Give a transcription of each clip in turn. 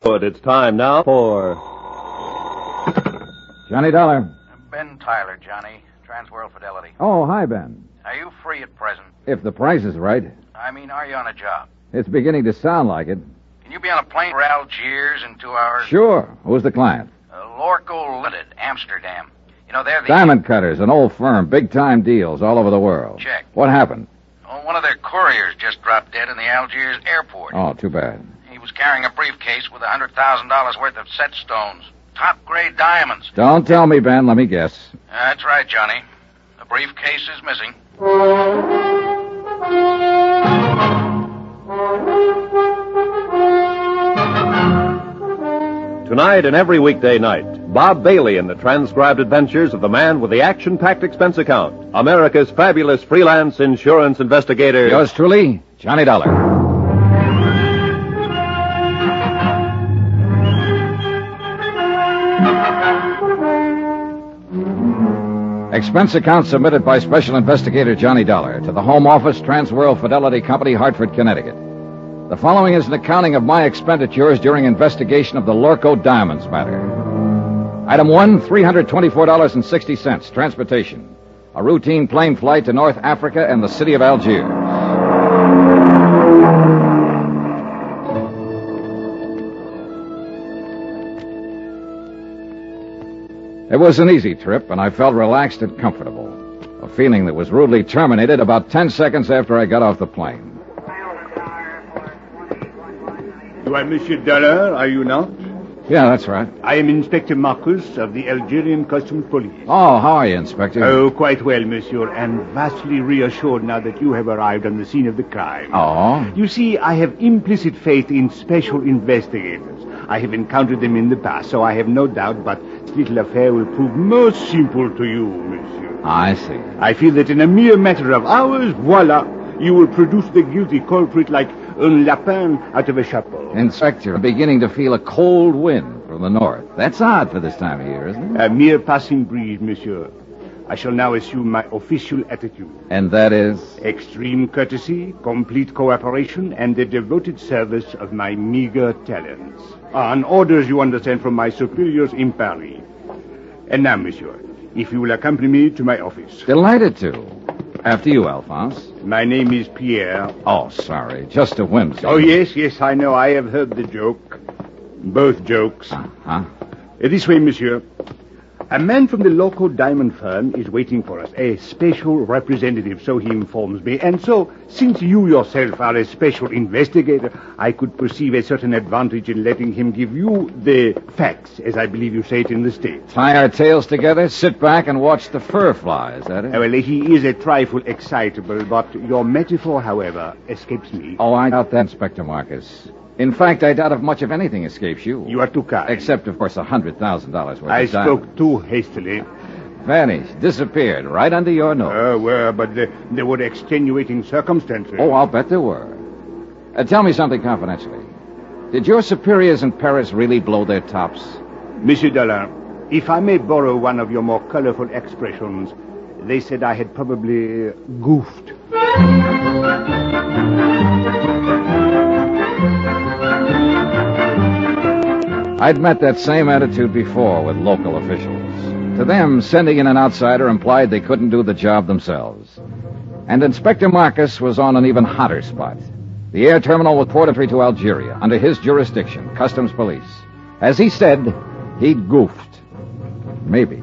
Good. It's time now for... Johnny Dollar. Ben Tyler, Johnny. Transworld Fidelity. Oh, hi, Ben. Are you free at present? If the price is right. I mean, are you on a job? It's beginning to sound like it. Can you be on a plane for Algiers in 2 hours? Sure. Who's the client? Lorcoe, Lund, Amsterdam. You know, they're the... Diamond Cutters, an old firm. Big-time deals all over the world. Check. What happened? Oh, one of their couriers just dropped dead in the Algiers airport. Oh, too bad. He was carrying a briefcase with $100,000 worth of set stones. Top-grade diamonds. Don't tell me, Ben. Let me guess. That's right, Johnny. The briefcase is missing. Tonight and every weekday night, Bob Bailey in the transcribed adventures of the man with the action-packed expense account, America's fabulous freelance insurance investigator. Yours truly, Johnny Dollar. Expense account submitted by Special Investigator Johnny Dollar to the Home Office, Transworld Fidelity Company, Hartford, Connecticut. The following is an accounting of my expenditures during investigation of the Lorcoe Diamonds matter. Item 1, $324.60, transportation. A routine plane flight to North Africa and the city of Algiers. It was an easy trip, and I felt relaxed and comfortable. A feeling that was rudely terminated about 10 seconds after I got off the plane. You are Monsieur Dollar, are you not? Yeah, that's right. I am Inspector Marcus of the Algerian Customs Police. Oh, how are you, Inspector? Oh, quite well, monsieur, and vastly reassured now that you have arrived on the scene of the crime. Oh? You see, I have implicit faith in special investigators. I have encountered them in the past, so I have no doubt, but this little affair will prove most simple to you, monsieur. I see. I feel that in a mere matter of hours, voila, you will produce the guilty culprit like un lapin out of a chapeau. Inspector, I'm beginning to feel a cold wind from the north. That's odd for this time of year, isn't it? A mere passing breeze, monsieur. I shall now assume my official attitude. And that is? Extreme courtesy, complete cooperation, and the devoted service of my meager talents. On orders, you understand, from my superiors in Paris. And now, monsieur, if you will accompany me to my office. Delighted to. After you, Alphonse. My name is Pierre. Oh, sorry. Just a whimsy. Oh, yes, I know. I have heard the joke. Both jokes. Uh-huh. This way, monsieur. A man from the local diamond firm is waiting for us. A special representative, so he informs me. And so, since you yourself are a special investigator, I could perceive a certain advantage in letting him give you the facts, as I believe you say it in the States. Tie our tails together, sit back, and watch the fur fly. Is that it? Well, he is a trifle excitable, but your metaphor, however, escapes me. Oh, I doubt that, Inspector Marcus. In fact, I doubt if much of anything escapes you. You are too kind. Except, of course, $100,000 worth I of diamonds. spoke too hastily. Vanished, disappeared, right under your nose. Well, but there were extenuating circumstances. Oh, I'll bet there were. Tell me something confidentially. Did your superiors in Paris really blow their tops? Monsieur Dollar, if I may borrow one of your more colorful expressions, they said I had probably goofed. I'd met that same attitude before with local officials. To them, sending in an outsider implied they couldn't do the job themselves. And Inspector Marcus was on an even hotter spot. The air terminal with port entry to Algeria, under his jurisdiction, Customs Police. As he said, he'd goofed. Maybe.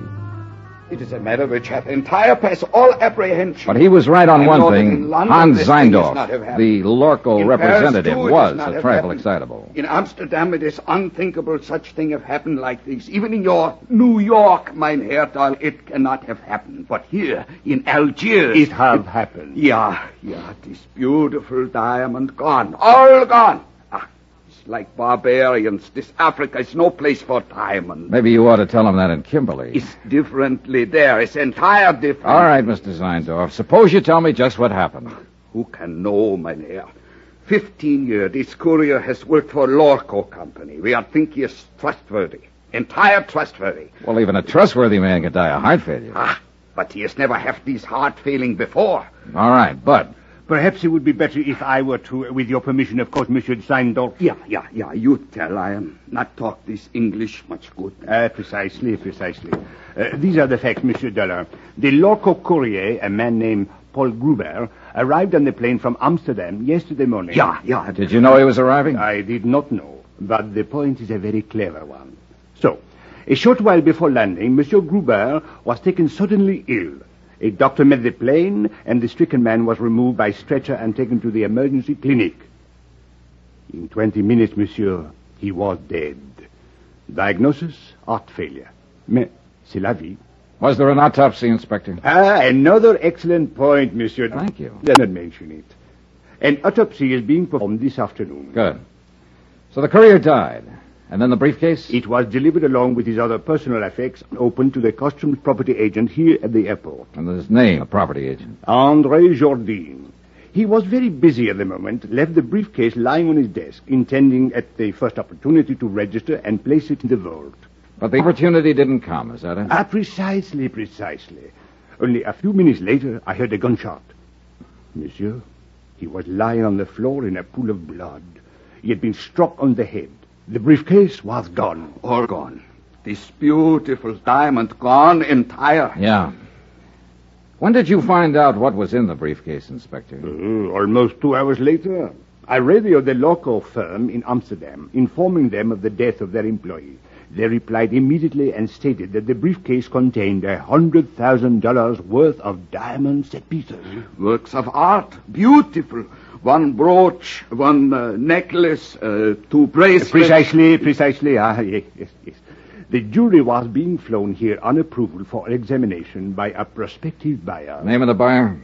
It is a matter which hath entire past all apprehension. But he was right on one that thing. in London Hans this thing is Zeindorf, not have happened. the Lorcoe In representative, Paris, too, it was is not a have trifle happened. excitable. In Amsterdam, it is unthinkable such thing have happened like this. Even in your New York, mein Herr Dahl, it cannot have happened. But here, in Algiers... It have happened. Yeah, this beautiful diamond gone. All gone. It's like barbarians. This Africa is no place for diamonds. Maybe you ought to tell him that in Kimberley. It's differently there. It's entire different. All right, Mr. Zeindorf. Suppose you tell me just what happened. Who can know, mein Herr? 15 years, this courier has worked for Lorcoe Company. We are think he is trustworthy. Entire trustworthy. Well, even a trustworthy man can die of heart failure. But he has never had this heart failing before. All right, but Perhaps it would be better if I were to, with your permission, of course, Monsieur Seindorf. Yeah, you tell. I am not talk this English much good. Precisely. These are the facts, Monsieur Dollar. The Lorcoe courier, a man named Paul Gruber, arrived on the plane from Amsterdam yesterday morning. Yeah. Did you know he was arriving? I did not know, but the point is a very clever one. So, a short while before landing, Monsieur Gruber was taken suddenly ill. A doctor met the plane, and the stricken man was removed by stretcher and taken to the emergency clinic. In 20 minutes, monsieur, he was dead. Diagnosis, heart failure. Mais c'est la vie. Was there an autopsy, Inspector? Another excellent point, monsieur. Thank you. Let not mention it. An autopsy is being performed this afternoon. Good. So the courier died. And then the briefcase? It was delivered along with his other personal effects and opened to the customs property agent here at the airport. And his name, the property agent? André Jourdain. He was very busy at the moment, left the briefcase lying on his desk, intending at the first opportunity to register and place it in the vault. But the opportunity didn't come, is that it? Precisely. Only a few minutes later, I heard a gunshot. Monsieur, he was lying on the floor in a pool of blood. He had been struck on the head. The briefcase was gone. All gone. This beautiful diamond gone entire. Yeah. When did you find out what was in the briefcase, Inspector? Almost 2 hours later. I radioed the Lorcoe firm in Amsterdam, informing them of the death of their employee. They replied immediately and stated that the briefcase contained $100,000 worth of diamond set pieces. Works of art. Beautiful. One brooch, one necklace, 2 bracelets. Precisely. Yes. The jury was being flown here on approval for examination by a prospective buyer. Name of the buyer?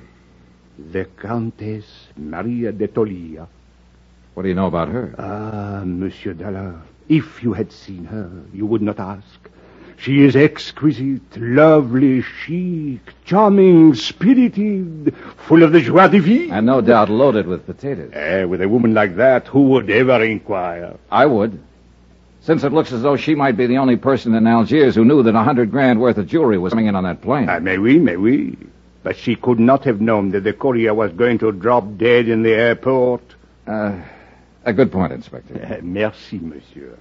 The Countess Maria de Tolia. What do you know about her? Monsieur Dollar, if you had seen her, you would not ask. She is exquisite, lovely, chic, charming, spirited, full of the joie de vivre. And no doubt loaded with potatoes. With a woman like that, who would ever inquire? I would. Since it looks as though she might be the only person in Algiers who knew that $100,000 worth of jewelry was coming in on that plane. May we. But she could not have known that the courier was going to drop dead in the airport. A good point, Inspector. Merci, monsieur.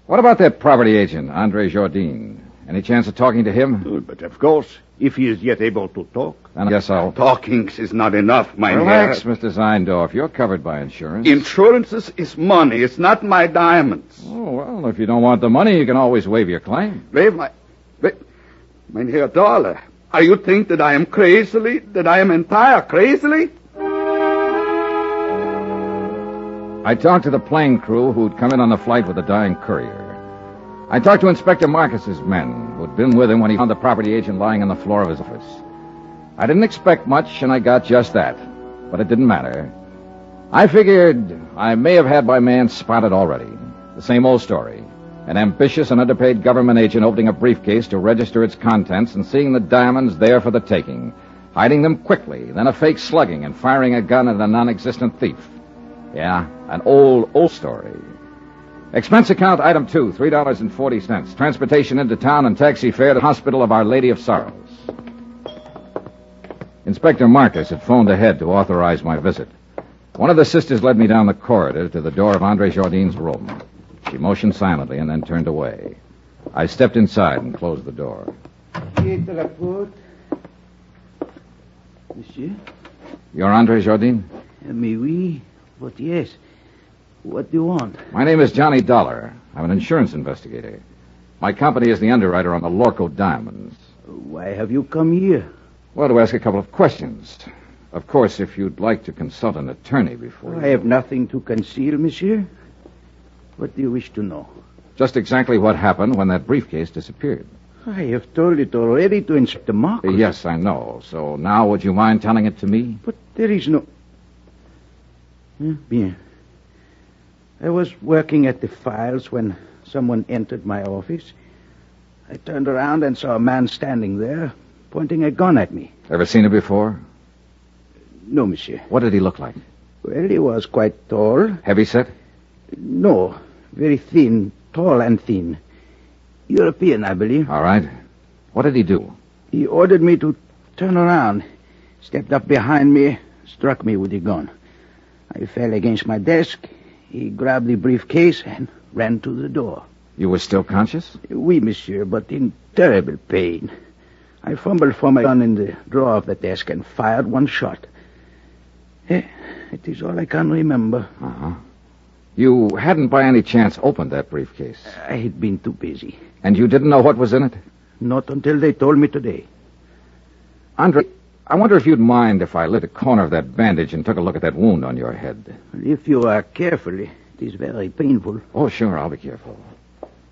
What about that property agent, André Jourdain? Any chance of talking to him? But of course, if he is yet able to talk. Then I guess I'll... Talking is not enough, my Relax, Mr. Seindorf. You're covered by insurance. Insurance is money. It's not my diamonds. Oh, well, if you don't want the money, you can always waive your claim. Mein Herr Dollar, are you think that I am crazily, that I am entire crazily? I talked to the plane crew who'd come in on the flight with the dying courier. I talked to Inspector Marcus's men, who'd been with him when he found the property agent lying on the floor of his office. I didn't expect much, and I got just that. But it didn't matter. I figured I may have had my man spotted already. The same old story. An ambitious and underpaid government agent opening a briefcase to register its contents and seeing the diamonds there for the taking. Hiding them quickly, then a fake slugging and firing a gun at a non-existent thief. Yeah, an old story. Expense account item 2, $3.40. Transportation into town and taxi fare to the Hospital of Our Lady of Sorrows. Inspector Marcus had phoned ahead to authorize my visit. One of the sisters led me down the corridor to the door of André Jourdain's room. She motioned silently and then turned away. I stepped inside and closed the door. Monsieur? You're André Jourdain? Mais oui, but yes. What do you want? My name is Johnny Dollar. I'm an insurance investigator. My company is the underwriter on the Lorcoe diamonds. Why have you come here? Well, to ask a couple of questions. Of course, if you'd like to consult an attorney before I have nothing to conceal, monsieur. What do you wish to know? Just exactly what happened when that briefcase disappeared. I have told it already to Inspector Marcus. Yes, I know. So now would you mind telling it to me? But there is no... Bien. I was working at the files when someone entered my office. I turned around and saw a man standing there, pointing a gun at me. Ever seen him before? No, monsieur. What did he look like? Well, he was quite tall. Heavy set? No, very thin, tall and thin. European, I believe. All right. What did he do? He ordered me to turn around, stepped up behind me, struck me with the gun. I fell against my desk. He grabbed the briefcase and ran to the door. You were still conscious? Oui, monsieur, but in terrible pain. I fumbled for my gun in the drawer of the desk and fired one shot. It is all I can remember. Uh-huh. You hadn't by any chance opened that briefcase? I had been too busy. And you didn't know what was in it? Not until they told me today. Andre, I wonder if you'd mind if I lit a corner of that bandage and took a look at that wound on your head. If you are careful, it is very painful. Oh, sure, I'll be careful.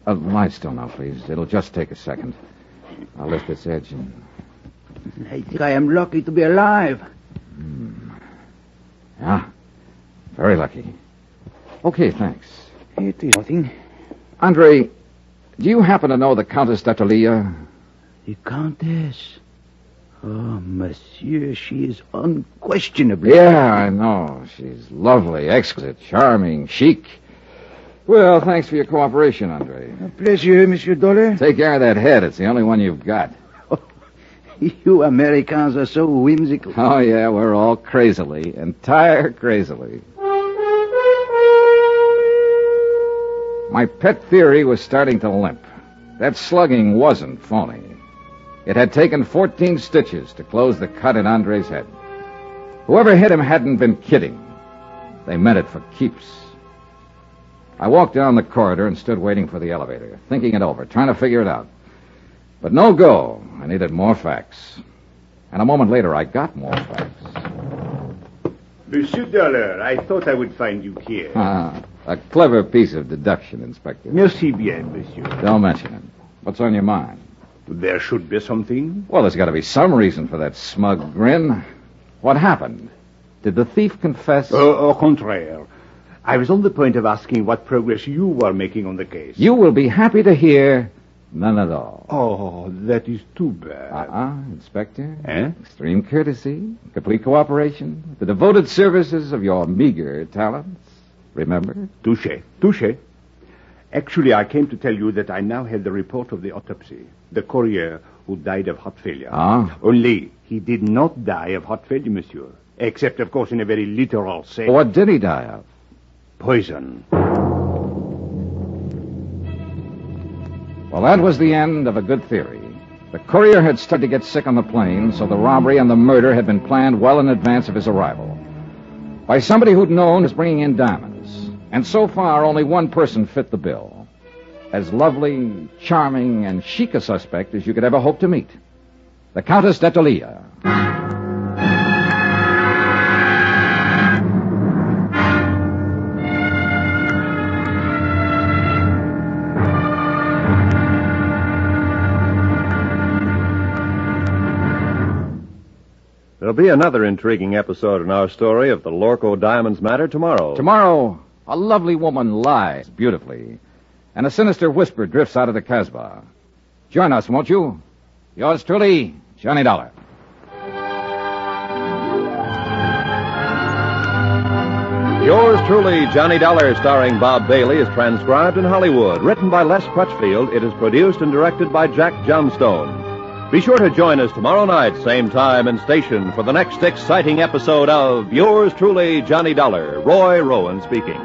Lie still now, please. It'll just take a second. I'll lift this edge and... I think I am lucky to be alive. Yeah, very lucky. Okay, thanks. It is nothing. Andre, do you happen to know the Countess d'Atalia? The Countess? Oh, monsieur, she is unquestionably... Yeah, I know. She's lovely, exquisite, charming, chic. Well, thanks for your cooperation, Andre. A pleasure, Monsieur Dollar. Take care of that head. It's the only one you've got. Oh, you Americans are so whimsical. Oh, yeah, we're all crazily, entire crazily. My pet theory was starting to limp. That slugging wasn't phony. It had taken 14 stitches to close the cut in Andre's head. Whoever hit him hadn't been kidding. They meant it for keeps. I walked down the corridor and stood waiting for the elevator, thinking it over, trying to figure it out. But no go. I needed more facts. And a moment later, I got more facts. Monsieur Dollar, I thought I would find you here. A clever piece of deduction, Inspector. Merci bien, monsieur. Don't mention it. What's on your mind? There should be something. Well, there's got to be some reason for that smug grin. What happened? Did the thief confess? Au contraire. I was on the point of asking what progress you were making on the case. You will be happy to hear none at all. Oh, that is too bad. Inspector. Eh? Extreme courtesy, complete cooperation, the devoted services of your meager talents. Remember? Touché. Actually, I came to tell you that I now have the report of the autopsy. The courier who died of heart failure. Only, he did not die of heart failure, monsieur. Except, of course, in a very literal sense. What did he die of? Poison. Well, that was the end of a good theory. The courier had started to get sick on the plane, so the robbery and the murder had been planned well in advance of his arrival. By somebody who'd known was bringing in diamonds. And so far, only one person fit the bill. As lovely, charming, and chic a suspect as you could ever hope to meet. The Countess d'Atalia. There'll be another intriguing episode in our story of the Lorcoe Diamonds matter tomorrow. Tomorrow, a lovely woman lies beautifully, and a sinister whisper drifts out of the Casbah. Join us, won't you? Yours truly, Johnny Dollar. Yours truly, Johnny Dollar, starring Bob Bailey, is transcribed in Hollywood. Written by Les Crutchfield, it is produced and directed by Jack Johnstone. Be sure to join us tomorrow night, same time and station, for the next exciting episode of Yours truly, Johnny Dollar. Roy Rowan speaking.